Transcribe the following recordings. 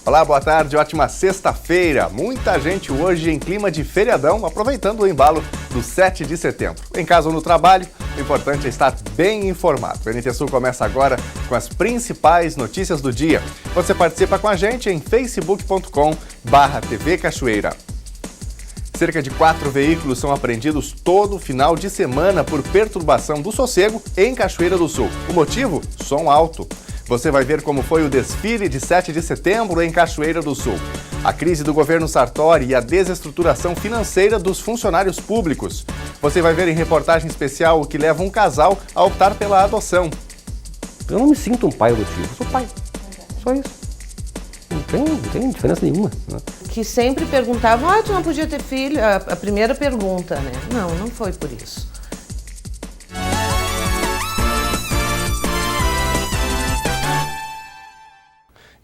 Olá, boa tarde, ótima sexta-feira. Muita gente hoje em clima de feriadão, aproveitando o embalo do 7 de setembro. Em casa ou no trabalho, o importante é estar bem informado. O NT Sul começa agora com as principais notícias do dia. Você participa com a gente em facebook.com/TV Cachoeira. Cerca de 4 veículos são apreendidos todo final de semana por perturbação do sossego em Cachoeira do Sul. O motivo? Som alto. Você vai ver como foi o desfile de 7 de setembro em Cachoeira do Sul. A crise do governo Sartori e a desestruturação financeira dos funcionários públicos. Você vai ver em reportagem especial o que leva um casal a optar pela adoção. Eu não me sinto um pai adotivo, eu sou pai. Só isso. Não tem diferença nenhuma, né? Que sempre perguntavam, tu não podia ter filho? A primeira pergunta, né? Não foi por isso.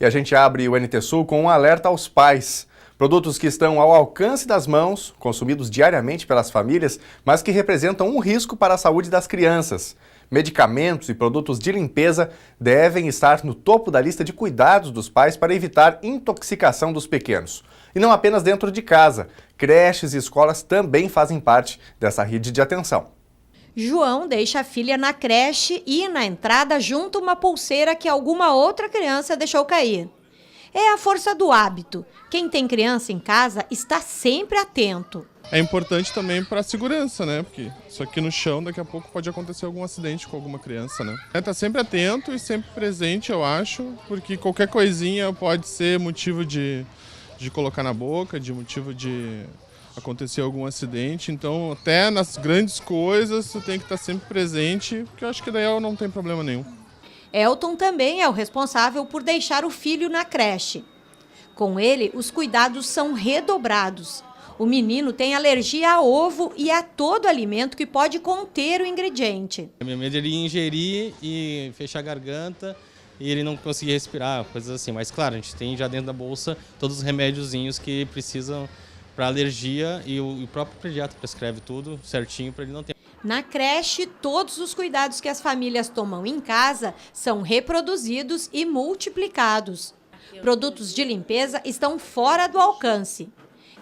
E a gente abre o NT Sul com um alerta aos pais. Produtos que estão ao alcance das mãos, consumidos diariamente pelas famílias, mas que representam um risco para a saúde das crianças. Medicamentos e produtos de limpeza devem estar no topo da lista de cuidados dos pais para evitar intoxicação dos pequenos. E não apenas dentro de casa. Creches e escolas também fazem parte dessa rede de atenção. João deixa a filha na creche e, na entrada, junta uma pulseira que alguma outra criança deixou cair. É a força do hábito. Quem tem criança em casa está sempre atento. É importante também para a segurança, né? Porque isso aqui no chão, daqui a pouco pode acontecer algum acidente com alguma criança, né? Tá sempre atento e sempre presente, eu acho, porque qualquer coisinha pode ser motivo de colocar na boca, de motivo de acontecer algum acidente. Então, até nas grandes coisas, você tem que estar sempre presente, porque eu acho que daí não tem problema nenhum. Elton também é o responsável por deixar o filho na creche. Com ele, os cuidados são redobrados. O menino tem alergia a ovo e a todo alimento que pode conter o ingrediente. Meu medo é ele ingerir e fechar a garganta e ele não conseguir respirar, coisas assim. Mas claro, a gente tem já dentro da bolsa todos os remédiozinhos que precisam para alergia e o próprio pediatra prescreve tudo certinho para ele não ter. Na creche, todos os cuidados que as famílias tomam em casa são reproduzidos e multiplicados. Produtos de limpeza estão fora do alcance.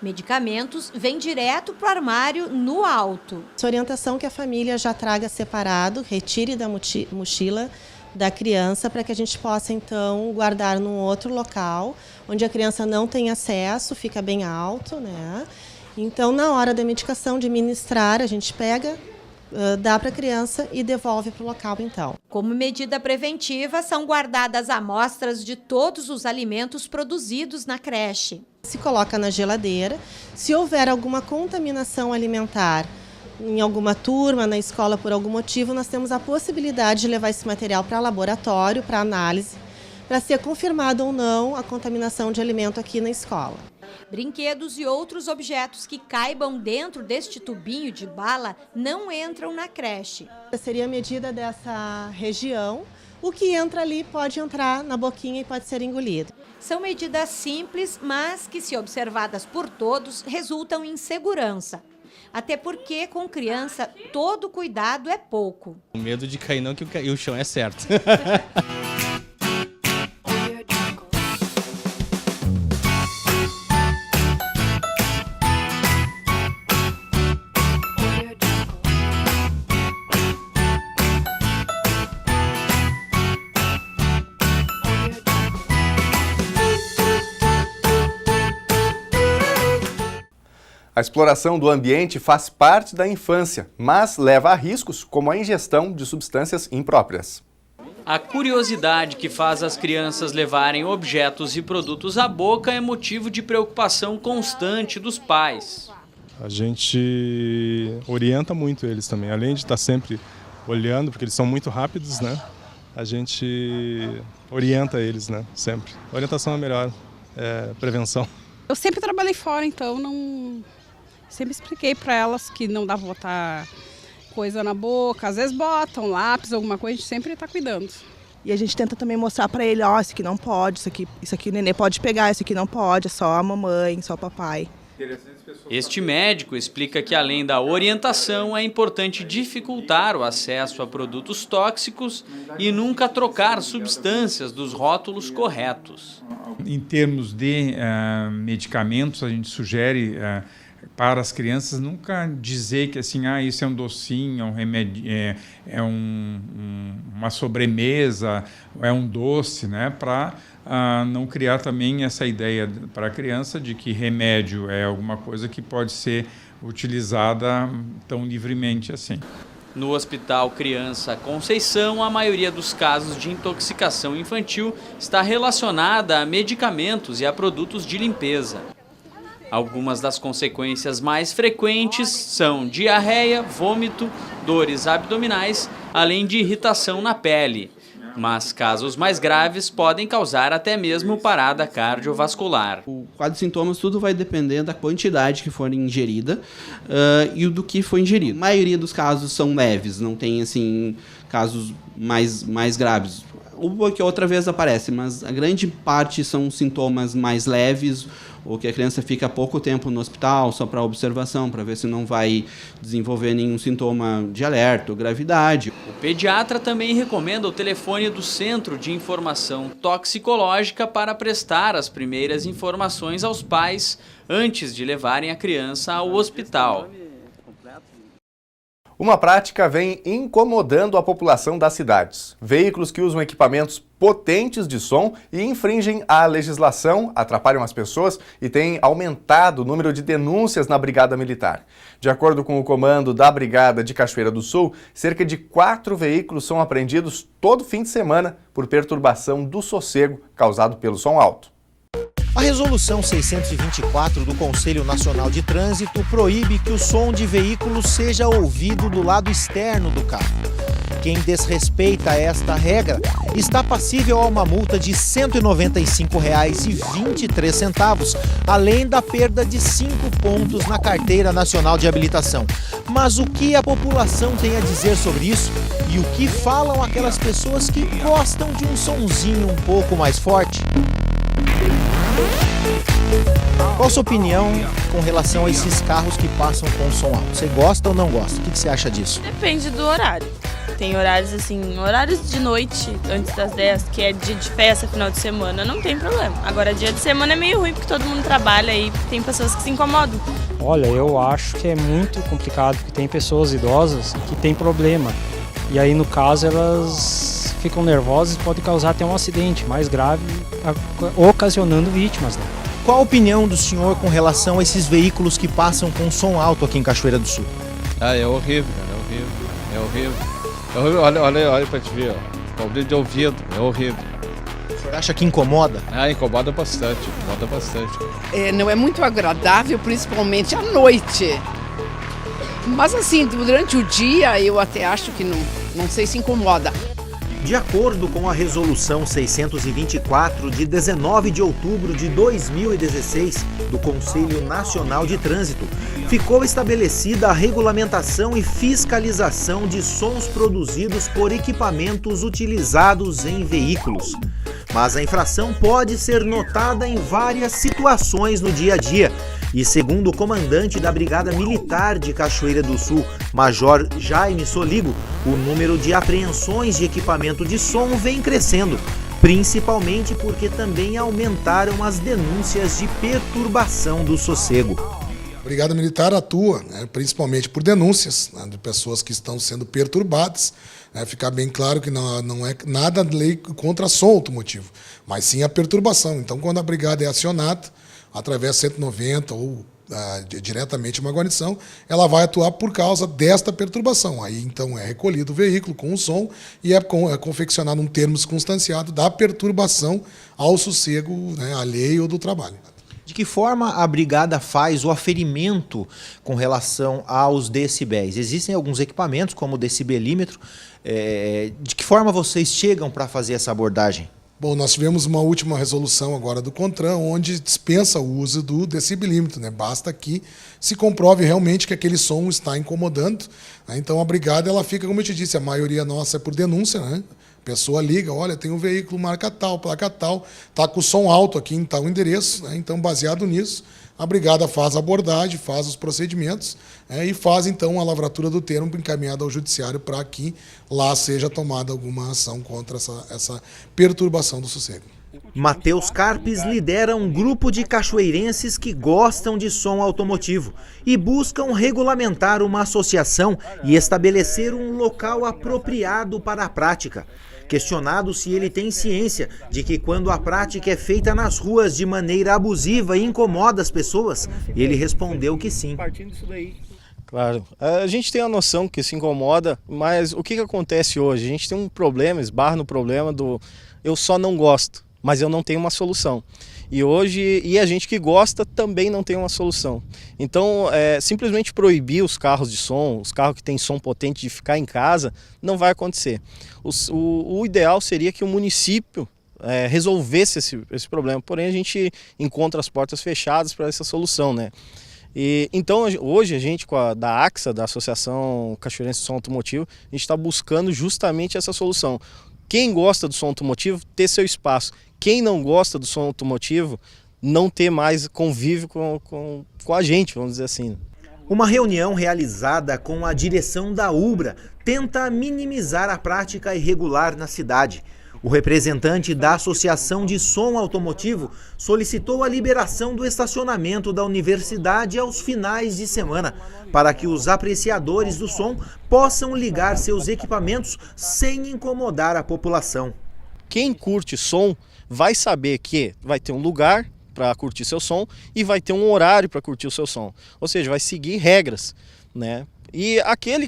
Medicamentos vêm direto para o armário no alto. Essa orientação que a família já traga separado, retire da mochila da criança para que a gente possa então guardar num outro local, onde a criança não tem acesso, fica bem alto, né? Então, na hora da medicação, de ministrar, a gente pega, dá para a criança e devolve para o local então. Como medida preventiva, são guardadas amostras de todos os alimentos produzidos na creche. Se coloca na geladeira. Se houver alguma contaminação alimentar em alguma turma, na escola, por algum motivo, nós temos a possibilidade de levar esse material para laboratório, para análise, para ser confirmado ou não a contaminação de alimento aqui na escola. Brinquedos e outros objetos que caibam dentro deste tubinho de bala não entram na creche. Seria a medida dessa região. O que entra ali pode entrar na boquinha e pode ser engolido. São medidas simples, mas que, se observadas por todos, resultam em segurança. Até porque, com criança, todo cuidado é pouco. O medo de cair não, que o chão é certo. A exploração do ambiente faz parte da infância, mas leva a riscos, como a ingestão de substâncias impróprias. A curiosidade que faz as crianças levarem objetos e produtos à boca é motivo de preocupação constante dos pais. A gente orienta muito eles também, além de estar sempre olhando, porque eles são muito rápidos, né? A gente orienta eles, né? Sempre. A orientação é melhor, prevenção. Eu sempre trabalhei fora, então sempre expliquei para elas que não dá para botar coisa na boca. Às vezes botam lápis, alguma coisa, a gente sempre está cuidando. E a gente tenta também mostrar para ele, isso aqui não pode, isso aqui o nenê pode pegar, isso aqui não pode, é só a mamãe, só o papai. Este médico explica que, além da orientação, é importante dificultar o acesso a produtos tóxicos e nunca trocar substâncias dos rótulos corretos. Em termos de medicamentos, a gente sugere para as crianças nunca dizer que assim, isso é um docinho, é um remédio, uma sobremesa, é um doce, né? Para não criar também essa ideia para a criança de que remédio é alguma coisa que pode ser utilizada tão livremente assim. No Hospital Criança Conceição, a maioria dos casos de intoxicação infantil está relacionada a medicamentos e a produtos de limpeza. Algumas das consequências mais frequentes são diarreia, vômito, dores abdominais, além de irritação na pele. Mas casos mais graves podem causar até mesmo parada cardiovascular. O quadro de sintomas tudo vai depender da quantidade que for ingerida e do que foi ingerido. A maioria dos casos são leves, não tem assim casos mais graves. Uma que outra vez aparece, mas a grande parte são sintomas mais leves, ou que a criança fica pouco tempo no hospital, só para observação, para ver se não vai desenvolver nenhum sintoma de alerta ou gravidade. O pediatra também recomenda o telefone do Centro de Informação Toxicológica para prestar as primeiras informações aos pais antes de levarem a criança ao hospital. Uma prática vem incomodando a população das cidades. Veículos que usam equipamentos potentes de som e infringem a legislação, atrapalham as pessoas e têm aumentado o número de denúncias na Brigada Militar. De acordo com o comando da Brigada de Cachoeira do Sul, cerca de 4 veículos são apreendidos todo fim de semana por perturbação do sossego causado pelo som alto. A Resolução 624 do Conselho Nacional de Trânsito proíbe que o som de veículos seja ouvido do lado externo do carro. Quem desrespeita esta regra está passível a uma multa de R$ 195,23, além da perda de 5 pontos na Carteira Nacional de Habilitação. Mas o que a população tem a dizer sobre isso? E o que falam aquelas pessoas que gostam de um sonzinho um pouco mais forte? Qual a sua opinião com relação a esses carros que passam com som alto? Você gosta ou não gosta? O que você acha disso? Depende do horário. Tem horários assim, horários de noite, antes das 10, que é dia de festa, final de semana, não tem problema. Agora, dia de semana é meio ruim, porque todo mundo trabalha e tem pessoas que se incomodam. Olha, eu acho que é muito complicado, porque tem pessoas idosas que têm problema. E aí, no caso, elas ficam nervosas e pode causar até um acidente mais grave, ocasionando vítimas, né? Qual a opinião do senhor com relação a esses veículos que passam com som alto aqui em Cachoeira do Sul? É horrível, é horrível. Olha pra te ver, problema de ouvido, é horrível. O senhor acha que incomoda? Incomoda bastante, não é muito agradável, principalmente à noite. Mas assim, durante o dia eu até acho que não sei se incomoda. De acordo com a Resolução 624, de 19 de outubro de 2016, do Conselho Nacional de Trânsito, ficou estabelecida a regulamentação e fiscalização de sons produzidos por equipamentos utilizados em veículos. Mas a infração pode ser notada em várias situações no dia a dia. E segundo o comandante da Brigada Militar de Cachoeira do Sul, Major Jaime Soligo, o número de apreensões de equipamento de som vem crescendo, principalmente porque também aumentaram as denúncias de perturbação do sossego. A Brigada Militar atua, principalmente por denúncias de pessoas que estão sendo perturbadas. Ficar bem claro que não é nada lei contra som automotivo, mas sim a perturbação. Então, quando a brigada é acionada, através de 190 ou diretamente uma guarnição, ela vai atuar por causa desta perturbação. Aí, então, é recolhido o veículo com o som e é confeccionado um termo circunstanciado da perturbação ao sossego alheio do trabalho. De que forma a brigada faz o aferimento com relação aos decibéis? Existem alguns equipamentos, como o decibelímetro. De que forma vocês chegam para fazer essa abordagem? Bom, nós tivemos uma última resolução agora do CONTRAN, onde dispensa o uso do decibelímetro. Basta que se comprove realmente que aquele som está incomodando. Então a brigada ela fica, como eu te disse, a maioria nossa é por denúncia, A pessoa liga, olha, tem um veículo marca tal, placa tal, está com o som alto aqui em tal endereço. Então, baseado nisso, a brigada faz a abordagem, faz os procedimentos e faz, então, a lavratura do termo encaminhada ao judiciário para que lá seja tomada alguma ação contra essa perturbação do sossego. Matheus Carpes lidera um grupo de cachoeirenses que gostam de som automotivo e buscam regulamentar uma associação e estabelecer um local apropriado para a prática. Questionado se ele tem ciência de que quando a prática é feita nas ruas de maneira abusiva e incomoda as pessoas, ele respondeu que sim. Claro, a gente tem a noção que se incomoda, mas o que acontece hoje? A gente tem um problema, esbarra no problema do eu só não gosto, mas eu não tenho uma solução. E a gente que gosta também não tem uma solução. Então, simplesmente proibir os carros de som, os carros que têm som potente de ficar em casa, não vai acontecer. O ideal seria que o município resolvesse esse problema, porém a gente encontra as portas fechadas para essa solução, né? Então, hoje a gente, da AXA, da Associação Cachoeirense de Som Automotivo, a gente está buscando justamente essa solução. Quem gosta do som automotivo, ter seu espaço. Quem não gosta do som automotivo, não ter mais convívio com a gente, vamos dizer assim. Uma reunião realizada com a direção da Ubra tenta minimizar a prática irregular na cidade. O representante da Associação de Som Automotivo solicitou a liberação do estacionamento da universidade aos finais de semana, para que os apreciadores do som possam ligar seus equipamentos sem incomodar a população. Quem curte som vai saber que vai ter um lugar para curtir seu som e vai ter um horário para curtir o seu som. Ou seja, vai seguir regras, né? E aquele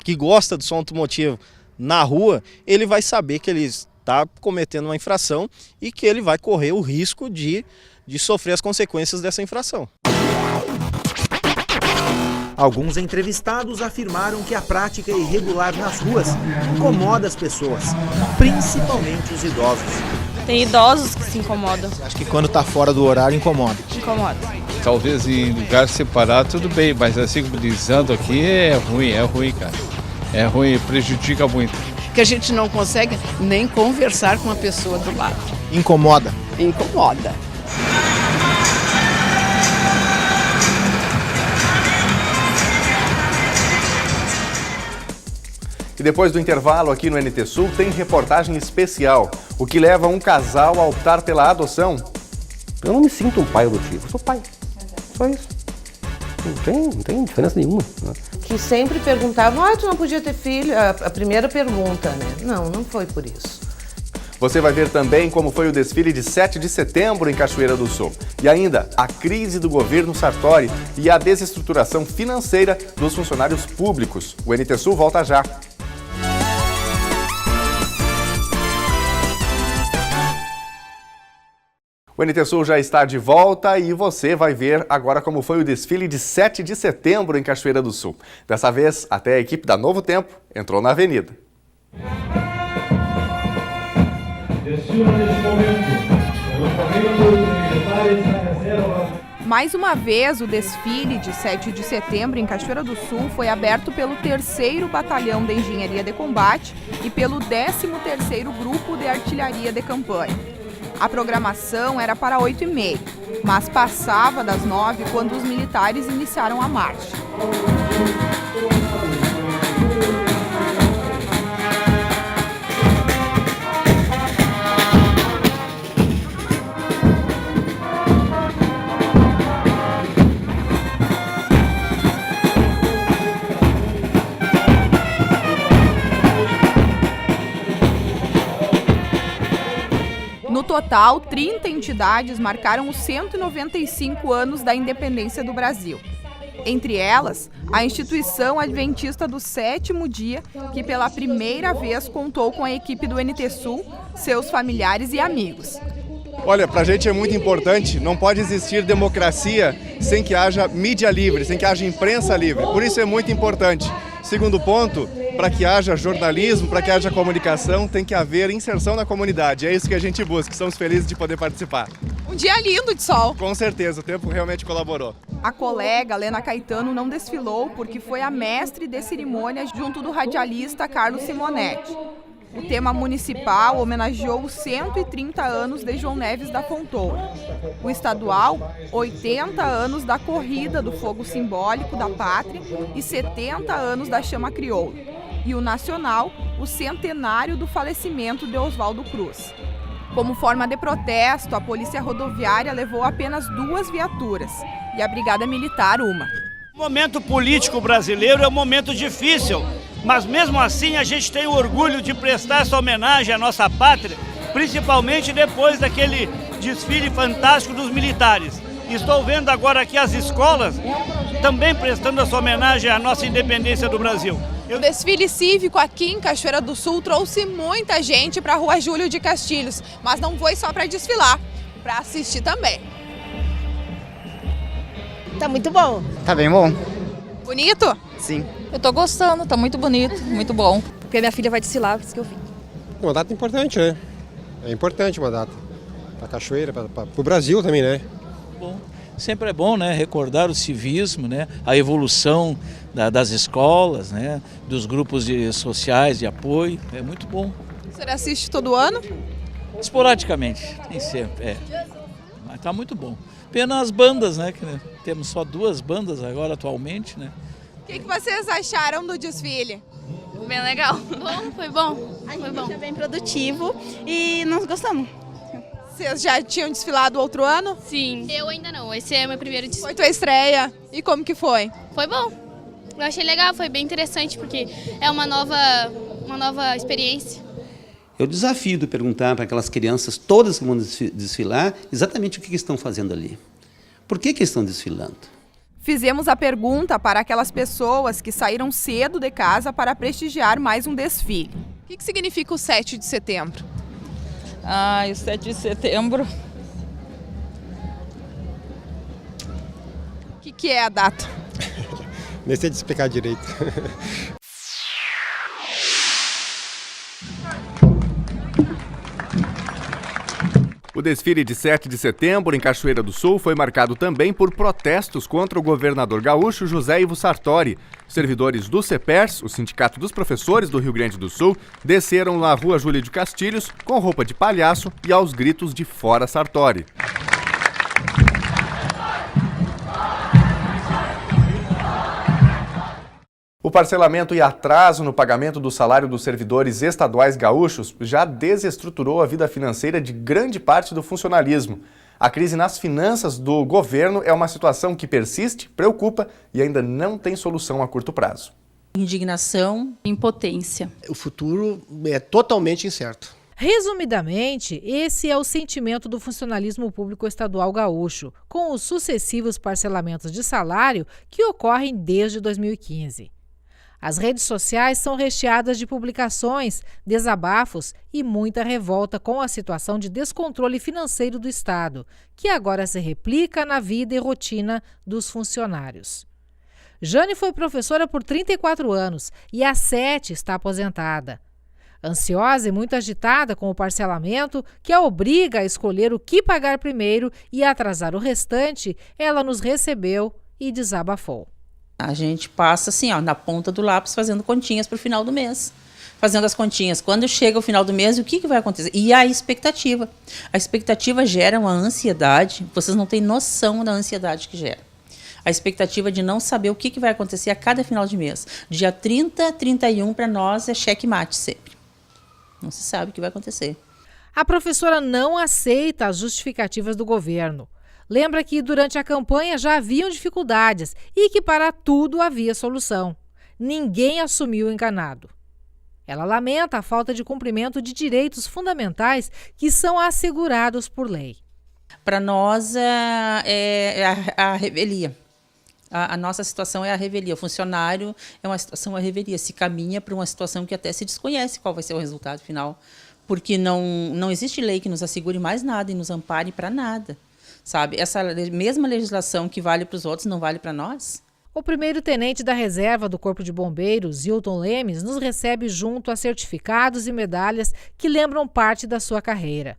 que gosta do som automotivo na rua, ele vai saber que ele está cometendo uma infração e que ele vai correr o risco de sofrer as consequências dessa infração. Alguns entrevistados afirmaram que a prática irregular nas ruas incomoda as pessoas, principalmente os idosos. Tem idosos que se incomodam. Acho que quando está fora do horário incomoda. Incomoda. Talvez em lugar separado tudo bem, mas assim como dizendo aqui é ruim, cara. É ruim, prejudica muito. Que a gente não consegue nem conversar com a pessoa do lado. Incomoda. Incomoda. E depois do intervalo aqui no NT Sul tem reportagem especial, o que leva um casal a optar pela adoção. Eu não me sinto um pai adotivo, eu sou pai, só isso. Não tem diferença nenhuma. Né? Que sempre perguntavam, tu não podia ter filho? A primeira pergunta, né? Não foi por isso. Você vai ver também como foi o desfile de 7 de setembro em Cachoeira do Sul. E ainda, a crise do governo Sartori e a desestruturação financeira dos funcionários públicos. O NT Sul volta já. O NT Sul já está de volta e você vai ver agora como foi o desfile de 7 de setembro em Cachoeira do Sul. Dessa vez, até a equipe da Novo Tempo entrou na avenida. Mais uma vez, o desfile de 7 de setembro em Cachoeira do Sul foi aberto pelo 3º Batalhão de Engenharia de Combate e pelo 13º Grupo de Artilharia de Campanha. A programação era para 8h30, mas passava das 9 quando os militares iniciaram a marcha. No total, 30 entidades marcaram os 195 anos da independência do Brasil. Entre elas, a Instituição Adventista do Sétimo Dia, que pela primeira vez contou com a equipe do NT Sul, seus familiares e amigos. Olha, pra gente é muito importante, não pode existir democracia sem que haja mídia livre, sem que haja imprensa livre. Por isso é muito importante. Segundo ponto, para que haja jornalismo, para que haja comunicação, tem que haver inserção na comunidade. É isso que a gente busca, estamos felizes de poder participar. Um dia lindo de sol. Com certeza, o tempo realmente colaborou. A colega Lena Caetano não desfilou porque foi a mestre de cerimônia junto do radialista Carlos Simonetti. O tema municipal homenageou os 130 anos de João Neves da Fontoura. O estadual, 80 anos da Corrida do Fogo Simbólico da Pátria e 70 anos da Chama Crioula. e o nacional, o centenário do falecimento de Oswaldo Cruz. Como forma de protesto, a Polícia Rodoviária levou apenas 2 viaturas e a Brigada Militar uma. O momento político brasileiro é um momento difícil, mas mesmo assim a gente tem o orgulho de prestar essa homenagem à nossa pátria, principalmente depois daquele desfile fantástico dos militares. Estou vendo agora aqui as escolas também prestando essa homenagem à nossa independência do Brasil. O desfile cívico aqui em Cachoeira do Sul trouxe muita gente para a Rua Júlio de Castilhos, mas não foi só para desfilar, para assistir também. Tá muito bom. Tá bem bom. Bonito? Sim. Eu tô gostando, tá muito bonito, muito bom. Porque minha filha vai desfilar, por isso que eu vim. Uma data importante, né? É importante uma data. Pra Cachoeira, pro Brasil também, né? Bom, sempre é bom, né, recordar o civismo, né, a evolução das escolas, né, dos grupos sociais de apoio, é muito bom. Você assiste todo ano? Esporadicamente, nem sempre, mas tá muito bom. Pena as bandas, né, que temos só 2 bandas agora atualmente, né. O que vocês acharam do desfile? Bem legal. Bom, foi bom. Foi bom. Foi bem produtivo e nós gostamos. Vocês já tinham desfilado outro ano? Sim. Eu ainda não, esse é o meu primeiro desfile. Foi tua estreia? E como que foi? Foi bom. Eu achei legal, foi bem interessante, porque é uma nova experiência. Eu desafio de perguntar para aquelas crianças, todas que vão desfilar, exatamente o que estão fazendo ali. Por que estão desfilando? Fizemos a pergunta para aquelas pessoas que saíram cedo de casa para prestigiar mais um desfile. O que significa o 7 de setembro? O 7 de setembro. O que é a data? Nem sei te explicar direito. O desfile de 7 de setembro em Cachoeira do Sul foi marcado também por protestos contra o governador gaúcho José Ivo Sartori. Servidores do CEPERS, o Sindicato dos Professores do Rio Grande do Sul, desceram na Rua Júlio de Castilhos com roupa de palhaço e aos gritos de "Fora Sartori". O parcelamento e atraso no pagamento do salário dos servidores estaduais gaúchos já desestruturou a vida financeira de grande parte do funcionalismo. A crise nas finanças do governo é uma situação que persiste, preocupa e ainda não tem solução a curto prazo. Indignação, impotência. O futuro é totalmente incerto. Resumidamente, esse é o sentimento do funcionalismo público estadual gaúcho, com os sucessivos parcelamentos de salário que ocorrem desde 2015. As redes sociais são recheadas de publicações, desabafos e muita revolta com a situação de descontrole financeiro do Estado, que agora se replica na vida e rotina dos funcionários. Jane foi professora por 34 anos e há 7 está aposentada. Ansiosa e muito agitada com o parcelamento, que a obriga a escolher o que pagar primeiro e atrasar o restante, ela nos recebeu e desabafou. A gente passa assim, na ponta do lápis, fazendo continhas para o final do mês. Fazendo as continhas. Quando chega o final do mês, o que vai acontecer? E a expectativa. A expectativa gera uma ansiedade. Vocês não têm noção da ansiedade que gera. A expectativa de não saber o que vai acontecer a cada final de mês. Dia 30, 31 para nós é checkmate sempre. Não se sabe o que vai acontecer. A professora não aceita as justificativas do governo. Lembra que durante a campanha já haviam dificuldades e que para tudo havia solução. Ninguém assumiu enganado. Ela lamenta a falta de cumprimento de direitos fundamentais que são assegurados por lei. Para nós é a revelia. A nossa situação é a revelia. O funcionário é uma situação a revelia. Se caminha para uma situação que até se desconhece qual vai ser o resultado final. Porque não existe lei que nos assegure mais nada e nos ampare para nada. Sabe? Essa mesma legislação que vale para os outros não vale para nós? O primeiro-tenente da reserva do Corpo de Bombeiros, Hilton Lemes, nos recebe junto a certificados e medalhas que lembram parte da sua carreira.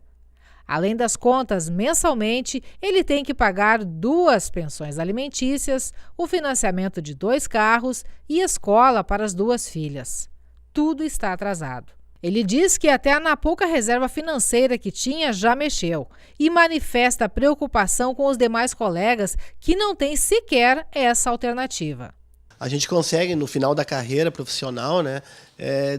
Além das contas, mensalmente, ele tem que pagar 2 pensões alimentícias, o financiamento de 2 carros e escola para as 2 filhas. Tudo está atrasado. Ele diz que até na pouca reserva financeira que tinha já mexeu e manifesta preocupação com os demais colegas que não têm sequer essa alternativa. a gente consegue, no final da carreira profissional, né,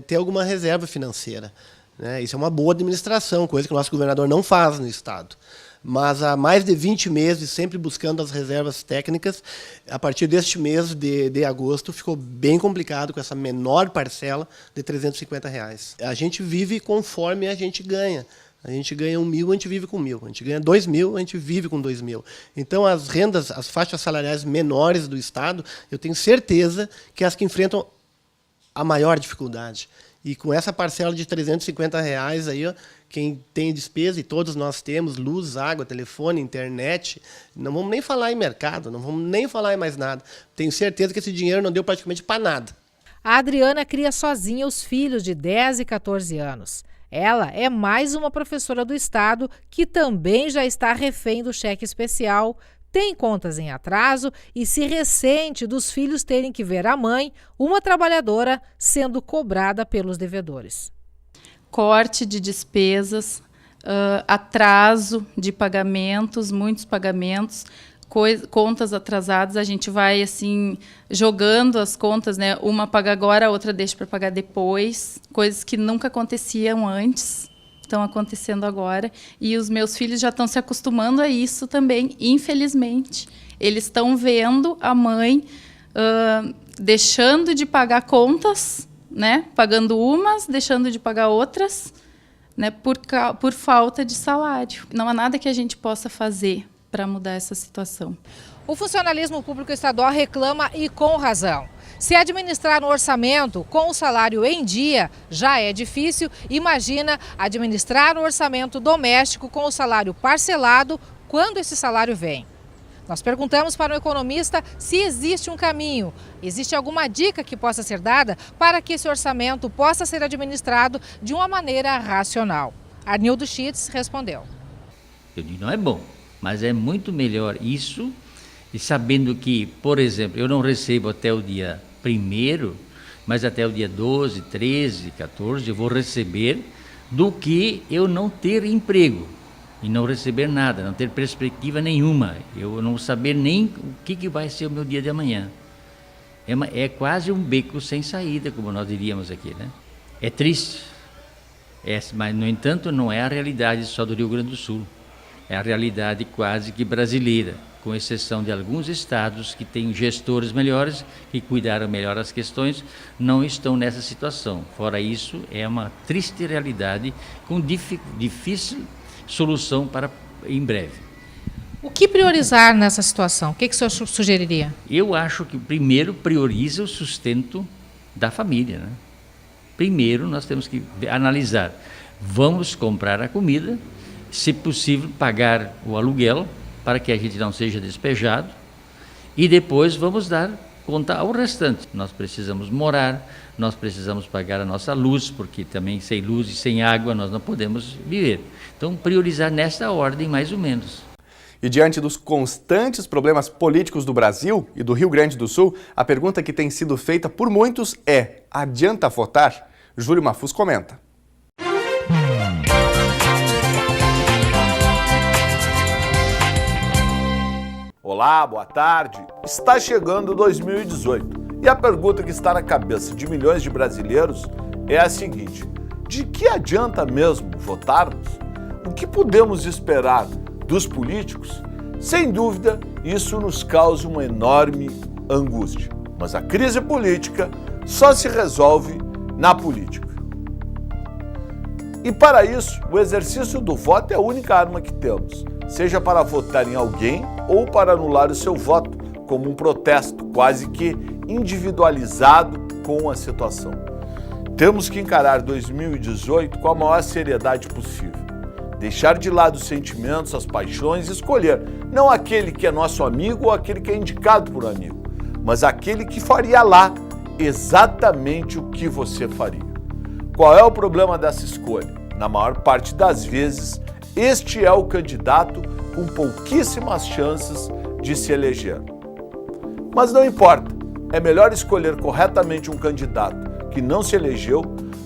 ter alguma reserva financeira, né? Isso é uma boa administração, coisa que o nosso governador não faz no Estado. Mas há mais de 20 meses, sempre buscando as reservas técnicas, a partir deste mês de agosto, ficou bem complicado com essa menor parcela de R$350. A gente vive conforme a gente ganha. A gente ganha 1.000, a gente vive com 1.000. A gente ganha 2.000, a gente vive com 2.000. Então, as rendas, as faixas salariais menores do Estado, eu tenho certeza que as que enfrentam a maior dificuldade. E com essa parcela de R$350 aí, ó, quem tem despesa, e todos nós temos, luz, água, telefone, internet, não vamos nem falar em mercado, não vamos nem falar em mais nada. Tenho certeza que esse dinheiro não deu praticamente para nada. A Adriana cria sozinha os filhos de 10 e 14 anos. Ela é mais uma professora do Estado que também já está refém do cheque especial, tem contas em atraso e se ressente dos filhos terem que ver a mãe, uma trabalhadora, sendo cobrada pelos devedores. Corte de despesas, atraso de pagamentos, muitos pagamentos, contas atrasadas, a gente vai assim jogando as contas, né? Uma paga agora, a outra deixa para pagar depois, coisas que nunca aconteciam antes, estão acontecendo agora, e os meus filhos já estão se acostumando a isso também, infelizmente. Eles estão vendo a mãe deixando de pagar contas, né? Pagando umas, deixando de pagar outras, né? Por falta de salário. Não há nada que a gente possa fazer para mudar essa situação. O funcionalismo público estadual reclama, e com razão. Se administrar um orçamento com o salário em dia já é difícil, imagina administrar um orçamento doméstico com o salário parcelado quando esse salário vem. Nós perguntamos para um economista se existe um caminho, existe alguma dica que possa ser dada para que esse orçamento possa ser administrado de uma maneira racional. Arnildo Schitz respondeu. Eu digo, não é bom, mas é muito melhor isso, e sabendo que, por exemplo, eu não recebo até o dia 1º, mas até o dia 12, 13, 14 eu vou receber, do que eu não ter emprego e não receber nada, não ter perspectiva nenhuma, eu não saber nem o que vai ser o meu dia de amanhã. É quase um beco sem saída, como nós diríamos aqui, né? É triste, mas, no entanto, não é a realidade só do Rio Grande do Sul, é a realidade quase que brasileira, com exceção de alguns estados que têm gestores melhores, que cuidaram melhor as questões, não estão nessa situação. Fora isso, é uma triste realidade com difícil solução para em breve. O que priorizar nessa situação? O que o senhor sugeriria? Eu acho que primeiro prioriza o sustento da família, né? Primeiro nós temos que analisar, vamos comprar a comida, se possível pagar o aluguel, para que a gente não seja despejado, e depois vamos dar conta ao restante. Nós precisamos morar, nós precisamos pagar a nossa luz, porque também sem luz e sem água nós não podemos viver. Então, priorizar nesta ordem, mais ou menos. E diante dos constantes problemas políticos do Brasil e do Rio Grande do Sul, a pergunta que tem sido feita por muitos é: adianta votar? Júlio Mafuz comenta. Olá, boa tarde. Está chegando 2018 e a pergunta que está na cabeça de milhões de brasileiros é a seguinte: de que adianta mesmo votarmos? O que podemos esperar dos políticos? Sem dúvida, isso nos causa uma enorme angústia. Mas a crise política só se resolve na política. E para isso, o exercício do voto é a única arma que temos, seja para votar em alguém ou para anular o seu voto, como um protesto quase que individualizado com a situação. Temos que encarar 2018 com a maior seriedade possível. Deixar de lado os sentimentos, as paixões e escolher não aquele que é nosso amigo ou aquele que é indicado por amigo, mas aquele que faria lá exatamente o que você faria. Qual é o problema dessa escolha? Na maior parte das vezes, este é o candidato com pouquíssimas chances de se eleger. Mas não importa, é melhor escolher corretamente um candidato que não se elegeu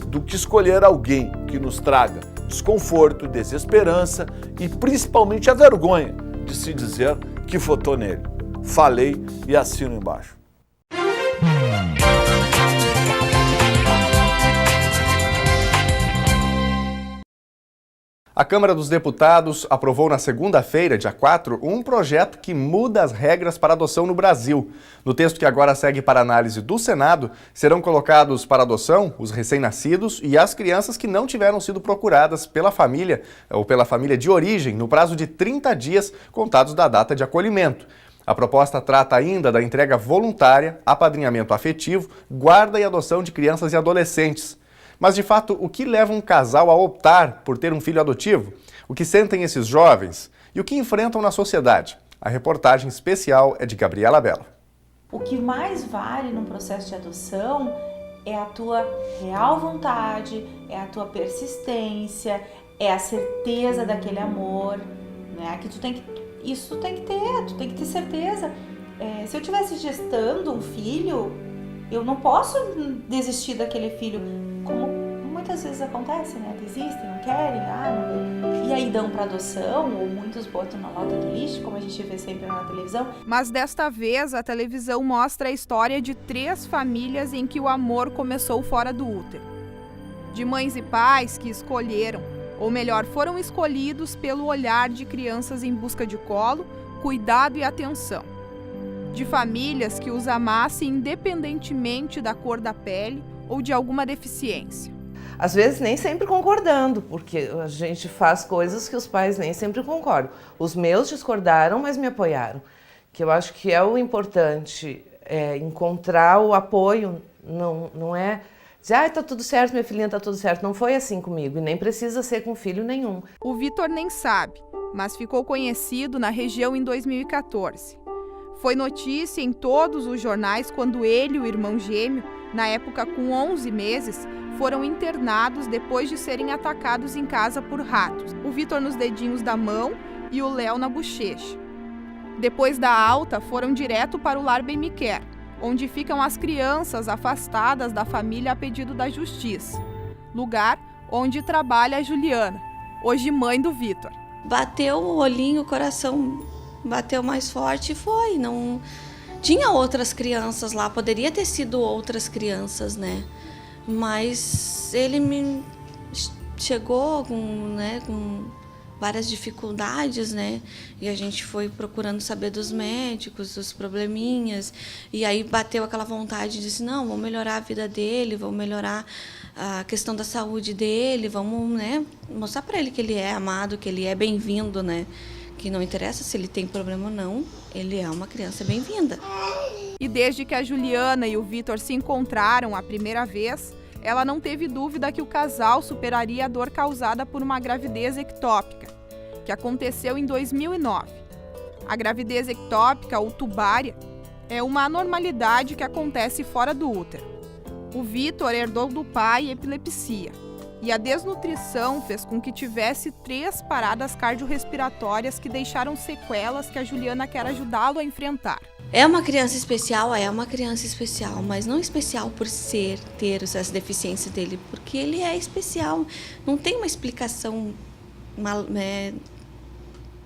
do que escolher alguém que nos traga desconforto, desesperança e principalmente a vergonha de se dizer que votou nele. Falei e assino embaixo. A Câmara dos Deputados aprovou na segunda-feira, dia 4, um projeto que muda as regras para adoção no Brasil. No texto que agora segue para análise do Senado, serão colocados para adoção os recém-nascidos e as crianças que não tiveram sido procuradas pela família ou pela família de origem no prazo de 30 dias contados da data de acolhimento. A proposta trata ainda da entrega voluntária, apadrinhamento afetivo, guarda e adoção de crianças e adolescentes. Mas, de fato, o que leva um casal a optar por ter um filho adotivo? O que sentem esses jovens? E o que enfrentam na sociedade? A reportagem especial é de Gabriela Bella. O que mais vale num processo de adoção é a tua real vontade, é a tua persistência, é a certeza daquele amor, né? Que tu tem que ter certeza. Se eu estivesse gestando um filho, eu não posso desistir daquele filho, como muitas vezes acontece, né? Desistem, não querem, e aí dão para adoção, ou muitos botam na lata do lixo, como a gente vê sempre na televisão. Mas desta vez, a televisão mostra a história de 3 famílias em que o amor começou fora do útero. De mães e pais que escolheram, ou melhor, foram escolhidos pelo olhar de crianças em busca de colo, cuidado e atenção. De famílias que os amassem independentemente da cor da pele ou de alguma deficiência. Às vezes nem sempre concordando, porque a gente faz coisas que os pais nem sempre concordam. Os meus discordaram, mas me apoiaram. Que eu acho que é o importante, encontrar o apoio, não é dizer, tá tudo certo, minha filhinha, tá tudo certo. Não foi assim comigo e nem precisa ser com filho nenhum. O Vitor nem sabe, mas ficou conhecido na região em 2014. Foi notícia em todos os jornais quando ele e o irmão gêmeo, na época com 11 meses, foram internados depois de serem atacados em casa por ratos. O Vitor nos dedinhos da mão e o Léo na bochecha. Depois da alta, foram direto para o Lar Bem Me Quer, onde ficam as crianças afastadas da família a pedido da Justiça. Lugar onde trabalha a Juliana, hoje mãe do Vitor. Bateu o olhinho, o coração bateu mais forte e foi. Não tinha outras crianças lá, poderia ter sido outras crianças, né? Mas ele me chegou com várias dificuldades, né? E a gente foi procurando saber dos médicos, dos probleminhas. E aí bateu aquela vontade de dizer, não, vamos melhorar a vida dele, vamos melhorar a questão da saúde dele, vamos, mostrar para ele que ele é amado, que ele é bem-vindo, né? Que não interessa se ele tem problema ou não, ele é uma criança bem-vinda. E desde que a Juliana e o Vitor se encontraram a primeira vez, ela não teve dúvida que o casal superaria a dor causada por uma gravidez ectópica, que aconteceu em 2009. A gravidez ectópica, ou tubária, é uma anormalidade que acontece fora do útero. O Vitor herdou do pai epilepsia, e a desnutrição fez com que tivesse 3 paradas cardiorrespiratórias que deixaram sequelas que a Juliana quer ajudá-lo a enfrentar. É uma criança especial, mas não especial por ter essa deficiência dele, porque ele é especial. Não tem uma explicação,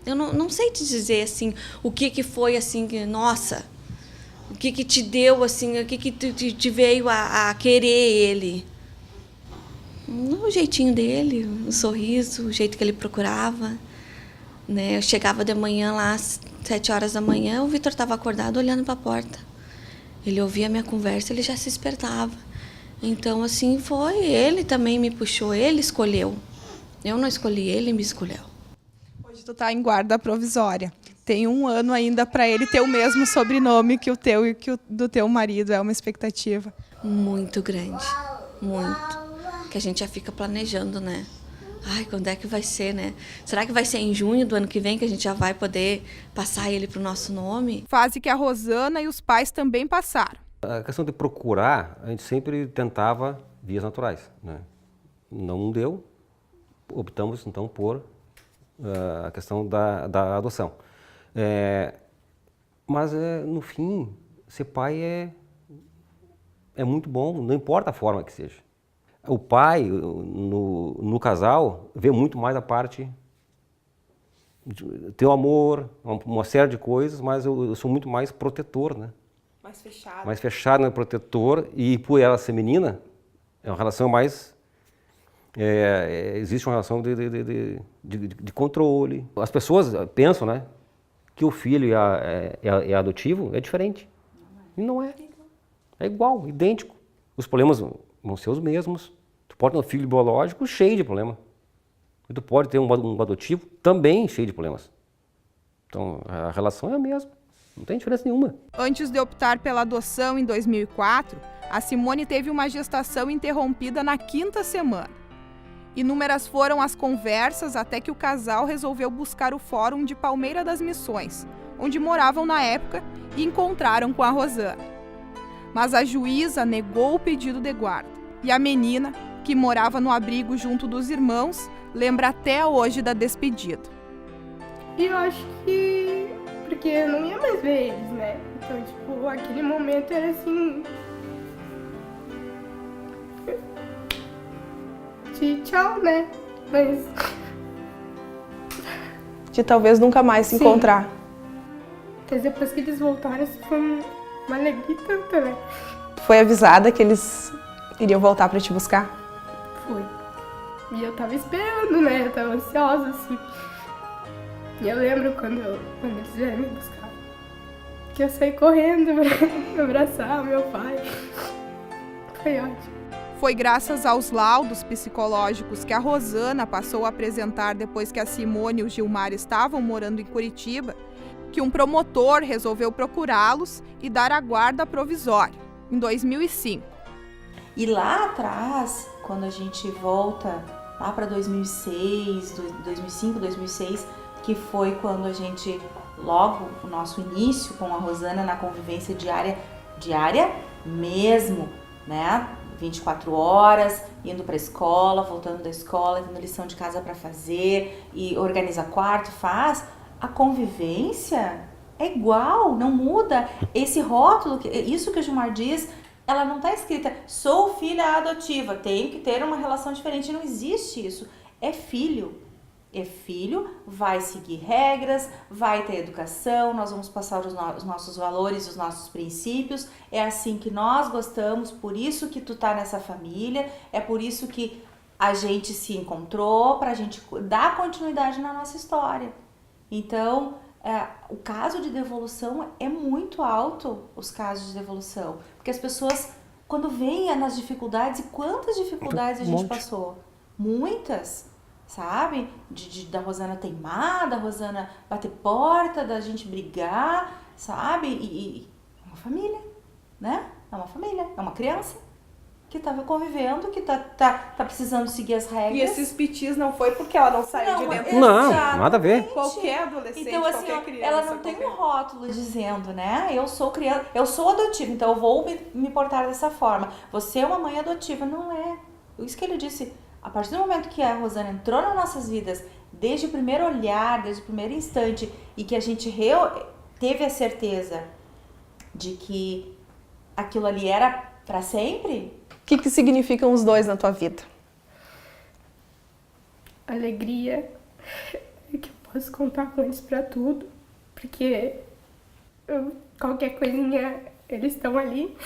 eu não sei te dizer assim, o que foi assim, nossa, o que te deu assim, o que te veio a querer ele. O jeitinho dele, o sorriso, o jeito que ele procurava, né? Eu chegava de manhã lá, às 7 horas da manhã, o Vitor estava acordado olhando para a porta. Ele ouvia a minha conversa, ele já se despertava. Então, assim, foi. Ele também me puxou, ele escolheu. Eu não escolhi, ele me escolheu. Hoje tu tá em guarda provisória. Tem 1 ano ainda para ele ter o mesmo sobrenome que o teu e que o do teu marido. É uma expectativa? Muito grande, muito. Que a gente já fica planejando, né? Ai, quando é que vai ser, né? Será que vai ser em junho do ano que vem que a gente já vai poder passar ele para o nosso nome? Fase que a Rosana e os pais também passaram. A questão de procurar, a gente sempre tentava vias naturais, né? Não deu, optamos então por a questão da adoção. Mas no fim, ser pai é muito bom, não importa a forma que seja. O pai, no casal, vê muito mais a parte de ter o amor, uma série de coisas, mas eu sou muito mais protetor, né? Mais fechado, né, protetor, e por ela ser menina, é uma relação mais... existe uma relação de controle. As pessoas pensam, né, que o filho é adotivo é diferente. E não é. É igual, idêntico. Os problemas vão ser os mesmos. Tu pode ter um filho biológico cheio de problema. E tu pode ter um adotivo também cheio de problemas. Então, a relação é a mesma. Não tem diferença nenhuma. Antes de optar pela adoção em 2004, a Simone teve uma gestação interrompida na 5ª semana. Inúmeras foram as conversas até que o casal resolveu buscar o Fórum de Palmeira das Missões, onde moravam na época, e encontraram com a Rosana. Mas a juíza negou o pedido de guarda. E a menina, que morava no abrigo junto dos irmãos, lembra até hoje da despedida. E eu acho que... porque eu não ia mais ver eles, né? Então, tipo, aquele momento era assim... de tchau, né? Mas... de talvez nunca mais se encontrar. Mas depois que eles voltaram, assim, foi uma alegria tanta, né? Foi avisada que eles iriam voltar pra te buscar? Foi. E eu tava esperando, né? Eu tava ansiosa, assim. E eu lembro quando eles vieram me buscar, que eu saí correndo pra abraçar o meu pai. Foi ótimo. Foi graças aos laudos psicológicos que a Rosana passou a apresentar depois que a Simone e o Gilmar estavam morando em Curitiba, que um promotor resolveu procurá-los e dar a guarda provisória, em 2005. E lá atrás, quando a gente volta lá para 2006, 2005, 2006, que foi quando a gente, logo, o nosso início com a Rosana na convivência diária mesmo, né? 24 horas, indo para a escola, voltando da escola, tendo lição de casa para fazer, e organiza quarto, faz, a convivência é igual, não muda. Esse rótulo, isso que o Gilmar diz, ela não está escrita, sou filha adotiva, tenho que ter uma relação diferente, não existe isso. É filho. É filho, vai seguir regras, vai ter educação, nós vamos passar os nossos valores, os nossos princípios, é assim que nós gostamos, por isso que tu tá nessa família, é por isso que a gente se encontrou, pra gente dar continuidade na nossa história. Então, o caso de devolução é muito alto, os casos de devolução, porque as pessoas, quando veem nas dificuldades, e quantas dificuldades a gente passou? Muitas. Sabe? Da Rosana teimar, da Rosana bater porta, da gente brigar, sabe? E é uma família, né? É uma família, é uma criança que tava convivendo, que tá precisando seguir as regras. E esses pitis não foi porque ela não saiu de dentro? Não, nada a ver. Qualquer adolescente, então, assim, qualquer criança. ela não tem um rótulo dizendo, né? Eu sou criança, eu sou adotiva, então eu vou me portar dessa forma. Você é uma mãe adotiva. Não é. Isso que ele disse. A partir do momento que a Rosana entrou nas nossas vidas, desde o primeiro olhar, desde o primeiro instante, e que a gente teve a certeza de que aquilo ali era para sempre. O que significam os dois na tua vida? Alegria, que eu posso contar com eles para tudo, porque qualquer coisinha eles estão ali,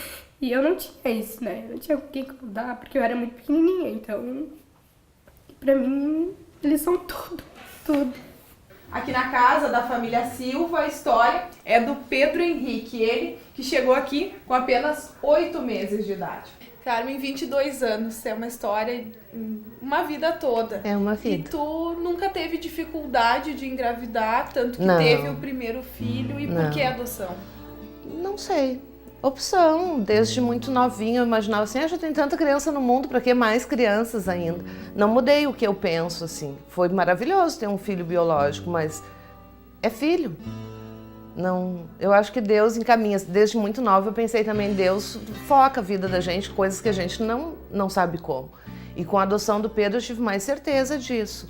e eu não tinha isso, né? Eu não tinha com quem contar, porque eu era muito pequenininha, então... Pra mim, eles são tudo. Aqui na casa da família Silva, a história é do Pedro Henrique, ele que chegou aqui com apenas 8 meses de idade. Carmen, 22 anos, é uma história, uma vida toda. É uma vida. E tu nunca teve dificuldade de engravidar, tanto que não. Teve o primeiro filho, e por que adoção? Não sei. Opção, desde muito novinha eu imaginava assim, já tem tanta criança no mundo, para que mais crianças ainda? Não mudei o que eu penso, assim. Foi maravilhoso ter um filho biológico, mas é filho. Não, eu acho que Deus encaminha. Desde muito nova eu pensei também, Deus foca a vida da gente, coisas que a gente não sabe como. E com a adoção do Pedro eu tive mais certeza disso.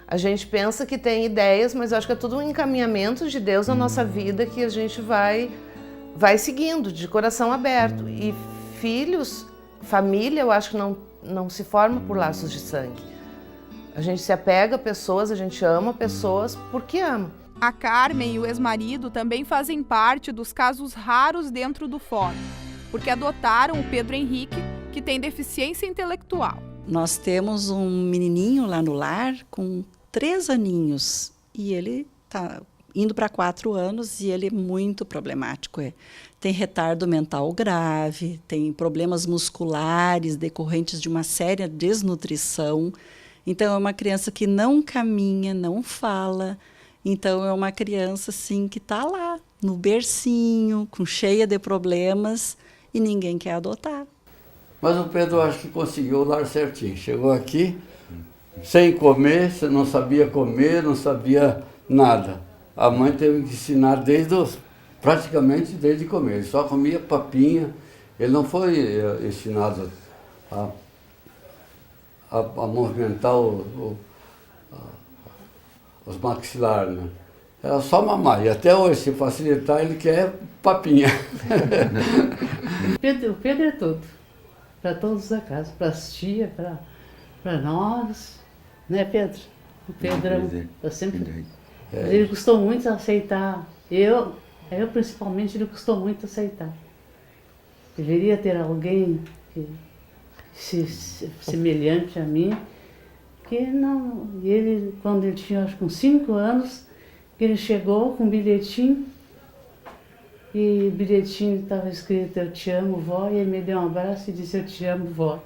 A gente pensa que tem ideias, mas eu acho que é tudo um encaminhamento de Deus na nossa vida que a gente vai seguindo, de coração aberto. E filhos, família, eu acho que não se forma por laços de sangue. A gente se apega a pessoas, a gente ama pessoas porque ama. A Carmen e o ex-marido também fazem parte dos casos raros dentro do fórum, porque adotaram o Pedro Henrique, que tem deficiência intelectual. Nós temos um menininho lá no lar com 3 aninhos e ele está indo para 4 anos e ele é muito problemático. Tem retardo mental grave, tem problemas musculares decorrentes de uma séria desnutrição. Então, é uma criança que não caminha, não fala. Então, é uma criança assim, que está lá, no bercinho, cheia de problemas, e ninguém quer adotar. Mas o Pedro, acho que conseguiu o lar certinho. Chegou aqui, sem comer, não sabia comer, não sabia nada. A mãe teve que ensinar praticamente desde comer. Ele só comia papinha. Ele não foi ensinado a movimentar os maxilares, né? Era só mamar. E até hoje, se facilitar, ele quer papinha. O Pedro é tudo. Para todos da casa. Para as tias, para nós. Né, Pedro? O Pedro, eu sempre... Ele custou muito aceitar. Eu principalmente, ele custou muito aceitar. Deveria ter alguém semelhante a mim. Que não, e ele, quando ele tinha acho que uns 5 anos, ele chegou com um bilhetinho, e o bilhetinho estava escrito "Eu te amo, vó", e ele me deu um abraço e disse "Eu te amo, vó".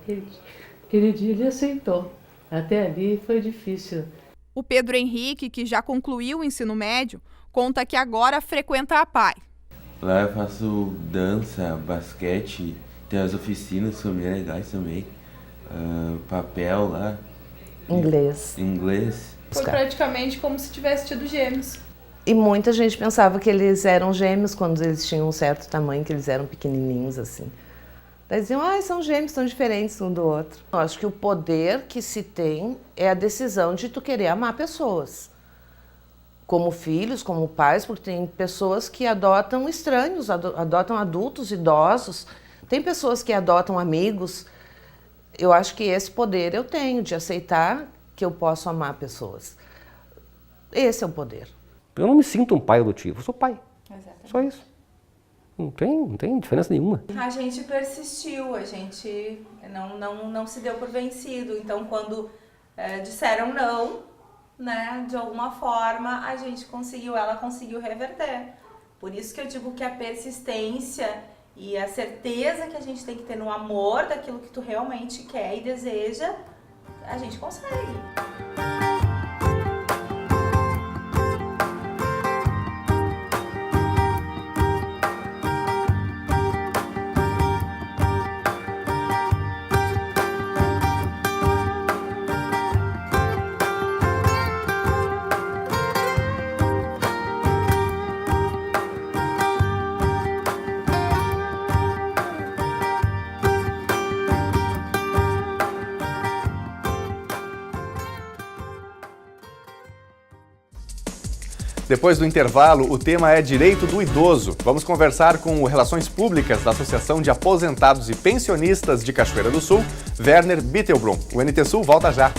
Aquele dia ele aceitou. Até ali foi difícil. O Pedro Henrique, que já concluiu o ensino médio, conta que agora frequenta a PAI. Lá eu faço dança, basquete, tem as oficinas que são bem legais também, papel lá. Inglês. Foi praticamente como se tivesse tido gêmeos. E muita gente pensava que eles eram gêmeos quando eles tinham um certo tamanho, que eles eram pequenininhos assim. Daí diziam, são gêmeos, são diferentes um do outro. Eu acho que o poder que se tem é a decisão de tu querer amar pessoas. Como filhos, como pais, porque tem pessoas que adotam estranhos, adotam adultos, idosos. Tem pessoas que adotam amigos. Eu acho que esse poder eu tenho, de aceitar que eu posso amar pessoas. Esse é o poder. Eu não me sinto um pai adotivo, eu sou pai. Exatamente. Só isso. Não tem diferença nenhuma. A gente persistiu, a gente não se deu por vencido. Então, quando disseram não, né, de alguma forma, ela conseguiu reverter. Por isso que eu digo que a persistência e a certeza que a gente tem que ter no amor daquilo que tu realmente quer e deseja, a gente consegue. Depois do intervalo, o tema é Direito do Idoso. Vamos conversar com o Relações Públicas da Associação de Aposentados e Pensionistas de Cachoeira do Sul, Werner Bittelblum. O NT Sul volta já.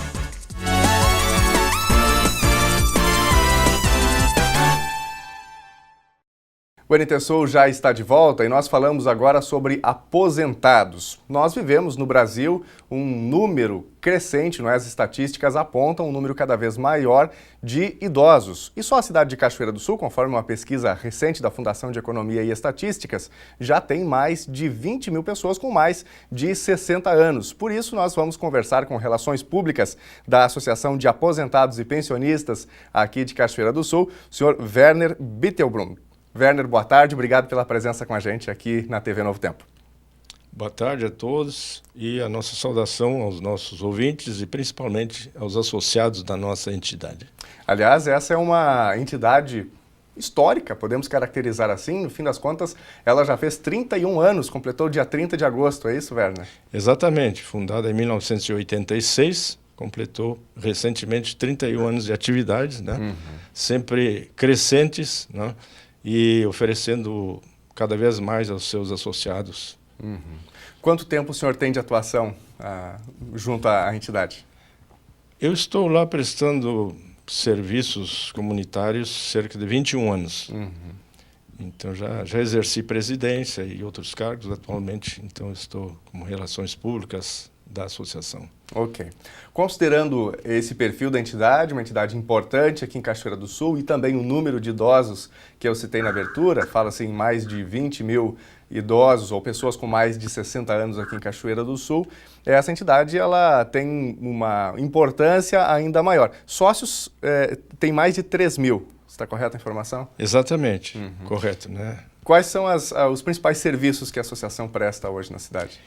O NT Sul já está de volta e nós falamos agora sobre aposentados. Nós vivemos no Brasil um número crescente, as estatísticas apontam um número cada vez maior de idosos. E só a cidade de Cachoeira do Sul, conforme uma pesquisa recente da Fundação de Economia e Estatísticas, já tem mais de 20 mil pessoas com mais de 60 anos. Por isso, nós vamos conversar com Relações Públicas da Associação de Aposentados e Pensionistas aqui de Cachoeira do Sul, o senhor Werner Bittelblum. Werner, boa tarde, obrigado pela presença com a gente aqui na TV Novo Tempo. Boa tarde a todos e a nossa saudação aos nossos ouvintes e principalmente aos associados da nossa entidade. Aliás, essa é uma entidade histórica, podemos caracterizar assim. No fim das contas, ela já fez 31 anos, completou dia 30 de agosto, é isso, Werner? Exatamente, fundada em 1986, completou recentemente 31 anos de atividades, né? Sempre crescentes, né? E oferecendo cada vez mais aos seus associados. Quanto tempo o senhor tem de atuação junto à entidade? Eu estou lá prestando serviços comunitários cerca de 21 anos. Então já exerci presidência e outros cargos atualmente, então estou como relações públicas da associação. Ok. Considerando esse perfil da entidade, uma entidade importante aqui em Cachoeira do Sul e também o número de idosos que eu citei na abertura, fala-se em mais de 20 mil idosos ou pessoas com mais de 60 anos aqui em Cachoeira do Sul, essa entidade ela tem uma importância ainda maior. Sócios tem mais de 3 mil, está correta a informação? Exatamente, correto, né? Quais são os principais serviços que a associação presta hoje na cidade?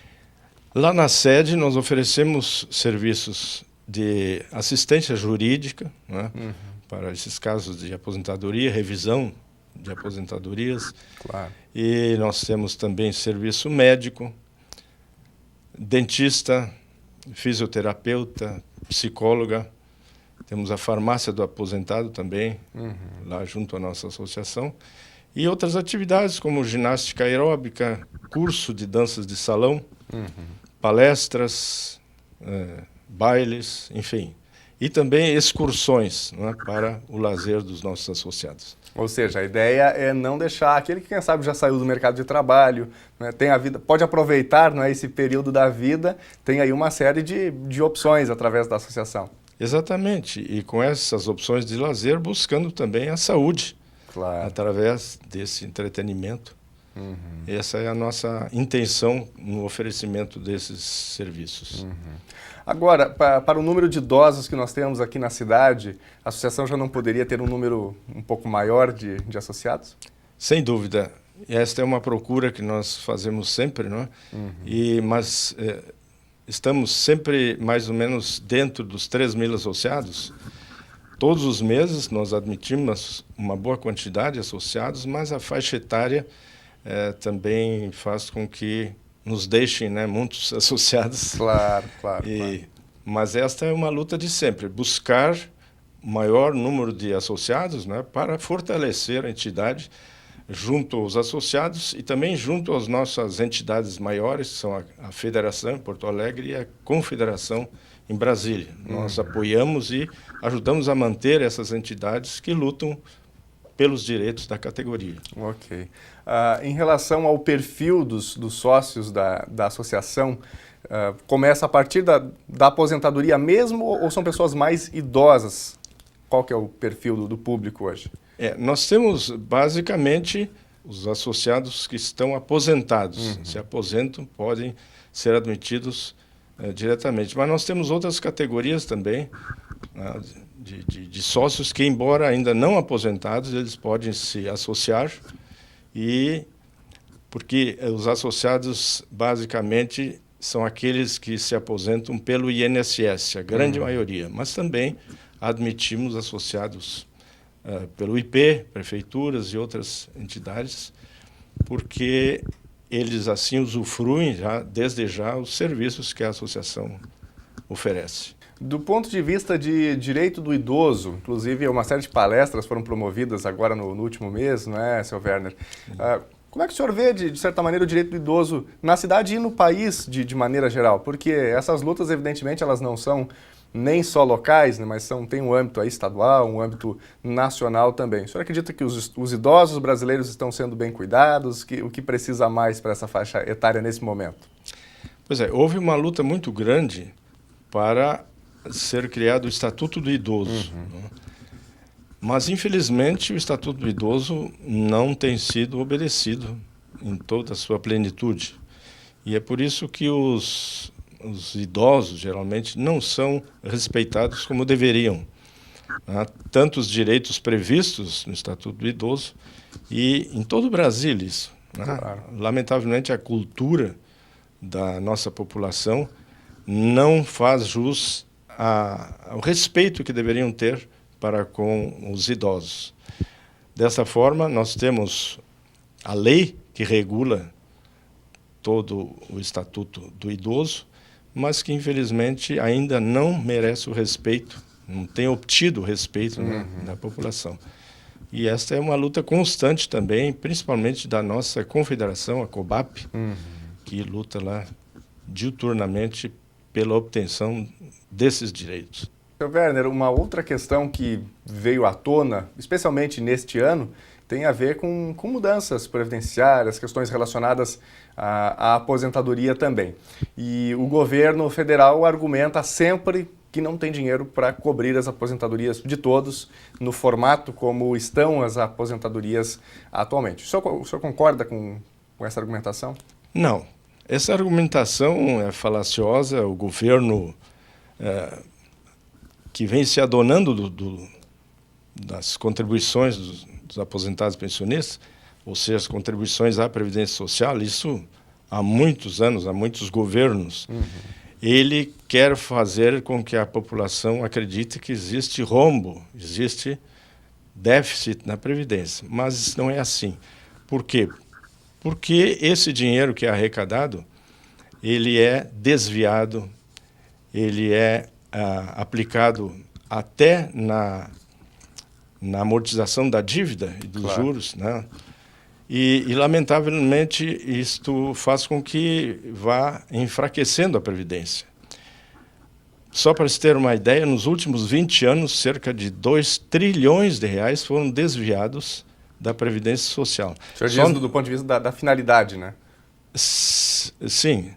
Lá na sede nós oferecemos serviços de assistência jurídica, né, para esses casos de aposentadoria, revisão de aposentadorias. Claro. E nós temos também serviço médico, dentista, fisioterapeuta, psicóloga. Temos a farmácia do aposentado também, lá junto à nossa associação. E outras atividades como ginástica aeróbica, curso de danças de salão, palestras, bailes, enfim. E também excursões, né, para o lazer dos nossos associados. Ou seja, a ideia é não deixar aquele que, quem sabe, já saiu do mercado de trabalho, né, tem a vida, pode aproveitar, não é, esse período da vida, tem aí uma série de opções através da associação. Exatamente, e com essas opções de lazer, buscando também a saúde, claro, através desse entretenimento. Essa é a nossa intenção no oferecimento desses serviços. Agora, para o número de idosos que nós temos aqui na cidade, a associação já não poderia ter um número um pouco maior de associados? Sem dúvida. Esta é uma procura que nós fazemos sempre, não é? Mas estamos sempre mais ou menos dentro dos 3 mil associados. Todos os meses nós admitimos uma boa quantidade de associados, mas a faixa etária também faz com que nos deixem, né, muitos associados. Claro. Mas esta é uma luta de sempre, buscar maior número de associados, né, para fortalecer a entidade junto aos associados e também junto às nossas entidades maiores, que são a Federação em Porto Alegre e a Confederação em Brasília. Nós apoiamos e ajudamos a manter essas entidades que lutam pelos direitos da categoria. Ok. Em relação ao perfil dos sócios da associação, começa a partir da aposentadoria mesmo ou são pessoas mais idosas? Qual que é o perfil do público hoje? Nós temos basicamente os associados que estão aposentados. Se aposentam, podem ser admitidos diretamente. Mas nós temos outras categorias também, de sócios que, embora ainda não aposentados, eles podem se associar, porque os associados basicamente são aqueles que se aposentam pelo INSS, a grande maioria, mas também admitimos associados pelo IP, prefeituras e outras entidades, porque eles assim usufruem desde já os serviços que a associação oferece. Do ponto de vista de direito do idoso, inclusive uma série de palestras foram promovidas agora no último mês, não é, seu Werner? Como é que o senhor vê, de certa maneira, o direito do idoso na cidade e no país de maneira geral? Porque essas lutas, evidentemente, elas não são nem só locais, né, mas tem um âmbito aí estadual, um âmbito nacional também. O senhor acredita que os idosos brasileiros estão sendo bem cuidados? O que precisa mais para essa faixa etária nesse momento? Pois é, houve uma luta muito grande para ser criado o Estatuto do Idoso. Né? Mas, infelizmente, o Estatuto do Idoso não tem sido obedecido em toda a sua plenitude. E é por isso que os idosos, geralmente, não são respeitados como deveriam. Há tantos direitos previstos no Estatuto do Idoso e em todo o Brasil isso. Né? Claro. Lamentavelmente, a cultura da nossa população não faz jus ao respeito que deveriam ter para com os idosos. Dessa forma, nós temos a lei que regula todo o Estatuto do Idoso, mas que, infelizmente, ainda não merece o respeito, não tem obtido o respeito da população. E esta é uma luta constante também, principalmente da nossa confederação, a COBAP, que luta lá diuturnamente pela obtenção desses direitos. Seu Werner, uma outra questão que veio à tona, especialmente neste ano, tem a ver com mudanças previdenciárias, questões relacionadas à aposentadoria também. E o governo federal argumenta sempre que não tem dinheiro para cobrir as aposentadorias de todos no formato como estão as aposentadorias atualmente. O senhor concorda com essa argumentação? Não. Essa argumentação é falaciosa. O governo que vem se adonando das contribuições dos aposentados pensionistas, ou seja, as contribuições à Previdência Social, isso há muitos anos, há muitos governos. Ele quer fazer com que a população acredite que existe rombo, existe déficit na Previdência, mas não é assim. Por quê? Porque esse dinheiro que é arrecadado, ele é desviado, ele é aplicado até na amortização da dívida e dos juros, né? E, lamentavelmente, isto faz com que vá enfraquecendo a Previdência. Só para se ter uma ideia, nos últimos 20 anos, cerca de 2 trilhões de reais foram desviados da Previdência Social. O senhor diz do ponto de vista da finalidade, né? Sim.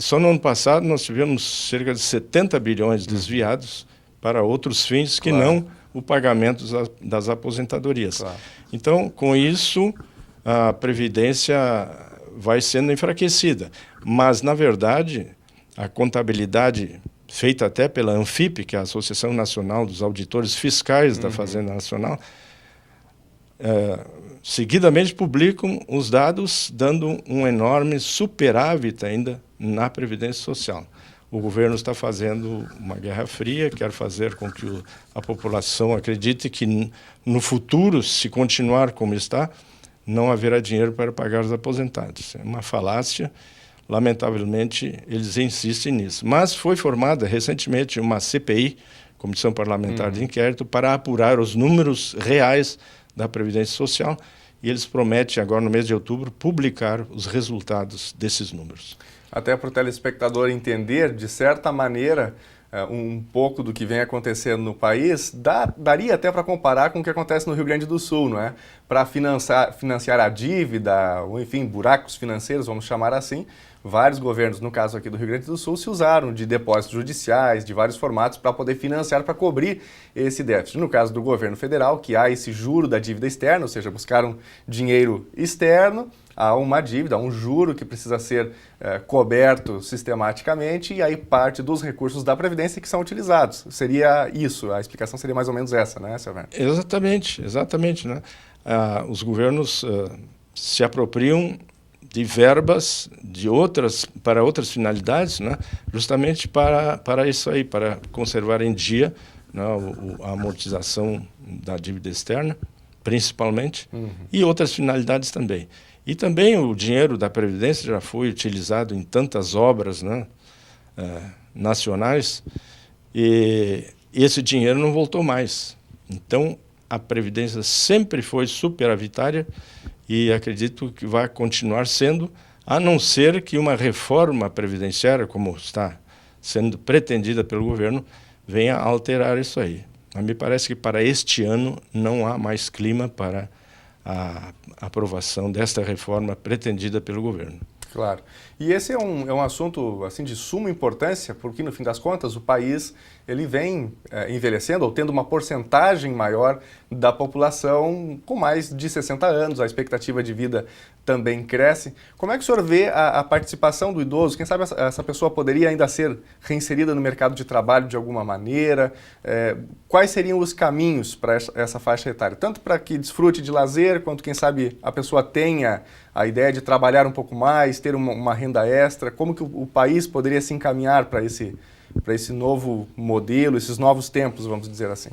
Só no ano passado nós tivemos cerca de 70 bilhões desviados para outros fins que não o pagamento das aposentadorias. Então, com isso, a Previdência vai sendo enfraquecida. Mas, na verdade, a contabilidade feita até pela ANFIP, que é a Associação Nacional dos Auditores Fiscais da Fazenda Nacional, seguidamente publicam os dados dando um enorme superávit ainda na Previdência Social. O governo está fazendo uma guerra fria, quer fazer com que a população acredite que no futuro, se continuar como está, não haverá dinheiro para pagar os aposentados. É uma falácia, lamentavelmente eles insistem nisso. Mas foi formada recentemente uma CPI, Comissão Parlamentar de Inquérito, para apurar os números reais da Previdência Social, e eles prometem agora no mês de outubro publicar os resultados desses números. Até para o telespectador entender, de certa maneira, um pouco do que vem acontecendo no país, daria até para comparar com o que acontece no Rio Grande do Sul, não é? Para financiar a dívida, ou enfim, buracos financeiros, vamos chamar assim, vários governos, no caso aqui do Rio Grande do Sul, se usaram de depósitos judiciais, de vários formatos, para poder financiar, para cobrir esse déficit. No caso do governo federal, que há esse juro da dívida externa, ou seja, buscaram dinheiro externo, há uma dívida, há um juro que precisa ser coberto sistematicamente, e aí parte dos recursos da Previdência que são utilizados. Seria isso, a explicação seria mais ou menos essa, né, seu Werner? Exatamente, né? Os governos se apropriam de verbas para outras finalidades, né? Justamente para isso aí, para conservar em dia, né, a amortização da dívida externa, principalmente, e outras finalidades também. E também o dinheiro da Previdência já foi utilizado em tantas obras, né, nacionais, e esse dinheiro não voltou mais. Então, a Previdência sempre foi superavitária e acredito que vai continuar sendo, a não ser que uma reforma previdenciária, como está sendo pretendida pelo governo, venha a alterar isso aí. Mas me parece que para este ano não há mais clima para a aprovação desta reforma pretendida pelo governo. Claro. E esse é um assunto assim, de suma importância, porque, no fim das contas, o país ele vem envelhecendo ou tendo uma porcentagem maior da população com mais de 60 anos, a expectativa de vida também cresce. Como é que o senhor vê a participação do idoso? Quem sabe essa pessoa poderia ainda ser reinserida no mercado de trabalho de alguma maneira? Quais seriam os caminhos para essa faixa etária? Tanto para que desfrute de lazer, quanto, quem sabe, a pessoa tenha a ideia de trabalhar um pouco mais, ter uma renda extra. Como que o país poderia se encaminhar para esse novo modelo, esses novos tempos, vamos dizer assim?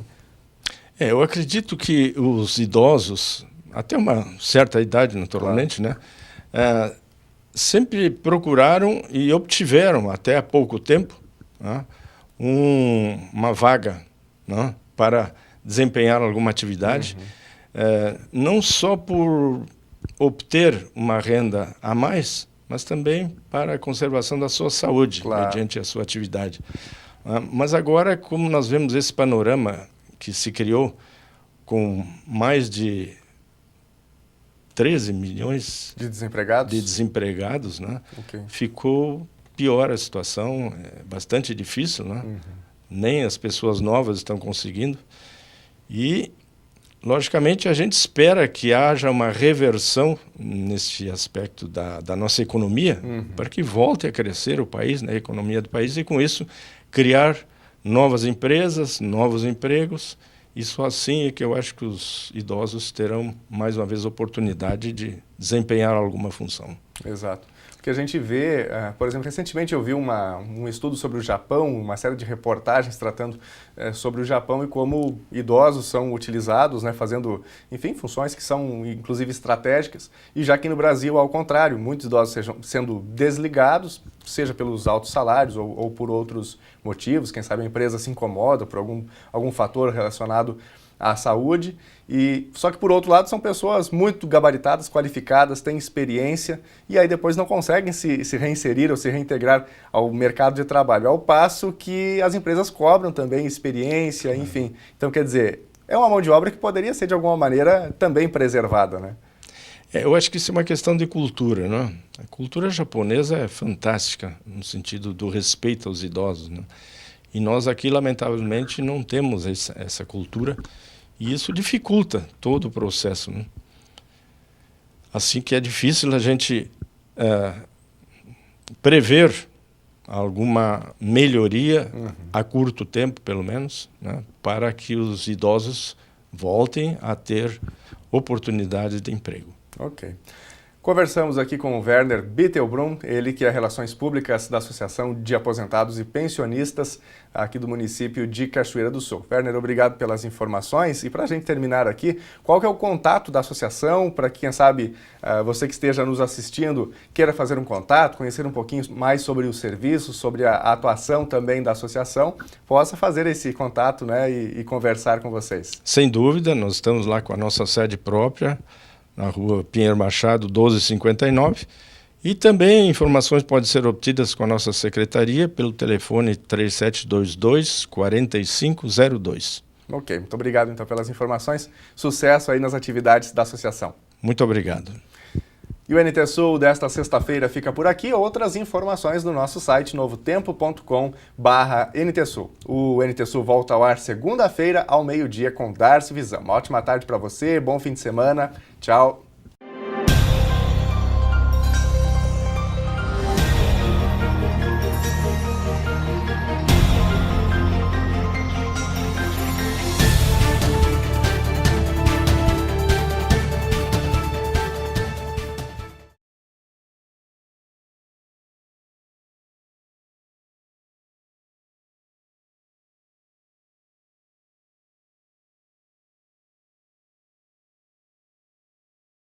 Eu acredito que os idosos, até uma certa idade naturalmente, né, sempre procuraram e obtiveram até há pouco tempo, né, uma vaga, né, para desempenhar alguma atividade, não só por obter uma renda a mais, mas também para a conservação da sua saúde, mediante a sua atividade. Mas agora, como nós vemos esse panorama que se criou com mais de 13 milhões de desempregados, né? Ficou pior a situação, é bastante difícil, né? Nem as pessoas novas estão conseguindo. E, logicamente, a gente espera que haja uma reversão nesse aspecto da nossa economia, para que volte a crescer o país, né, a economia do país, e com isso criar novas empresas, novos empregos, e só assim é que eu acho que os idosos terão, mais uma vez, oportunidade de desempenhar alguma função. Exato. Porque a gente vê, por exemplo, recentemente eu vi um estudo sobre o Japão, uma série de reportagens tratando sobre o Japão e como idosos são utilizados, né, fazendo, enfim, funções que são, inclusive, estratégicas. E já aqui no Brasil, ao contrário, muitos idosos sendo desligados, seja pelos altos salários ou por outros motivos, quem sabe a empresa se incomoda por algum fator relacionado à saúde. Só que, por outro lado, são pessoas muito gabaritadas, qualificadas, têm experiência e aí depois não conseguem se reinserir ou se reintegrar ao mercado de trabalho, ao passo que as empresas cobram também experiência, enfim. Então, quer dizer, é uma mão de obra que poderia ser, de alguma maneira, também preservada, né? Eu acho que isso é uma questão de cultura, né? A cultura japonesa é fantástica, no sentido do respeito aos idosos, né? E nós aqui, lamentavelmente, não temos essa cultura. E isso dificulta todo o processo, né? Assim que é difícil a gente prever alguma melhoria a curto tempo, pelo menos, né, para que os idosos voltem a ter oportunidades de emprego. Ok. Conversamos aqui com o Werner Bittelbrunn, ele que é Relações Públicas da Associação de Aposentados e Pensionistas aqui do município de Cachoeira do Sul. Werner, obrigado pelas informações. E para a gente terminar aqui, qual que é o contato da associação para que, quem sabe, você que esteja nos assistindo queira fazer um contato, conhecer um pouquinho mais sobre os serviços, sobre a atuação também da associação, possa fazer esse contato, né, e conversar com vocês? Sem dúvida, nós estamos lá com a nossa sede própria, na rua Pinheiro Machado, 1259. E também informações podem ser obtidas com a nossa secretaria pelo telefone 3722-4502. Ok, muito obrigado então pelas informações. Sucesso aí nas atividades da associação. Muito obrigado. E o NT Sul desta sexta-feira fica por aqui. Outras informações no nosso site novotempo.com/NT Sul. O NT Sul volta ao ar segunda-feira ao meio-dia com Darcy Visão. Uma ótima tarde para você, bom fim de semana. Tchau.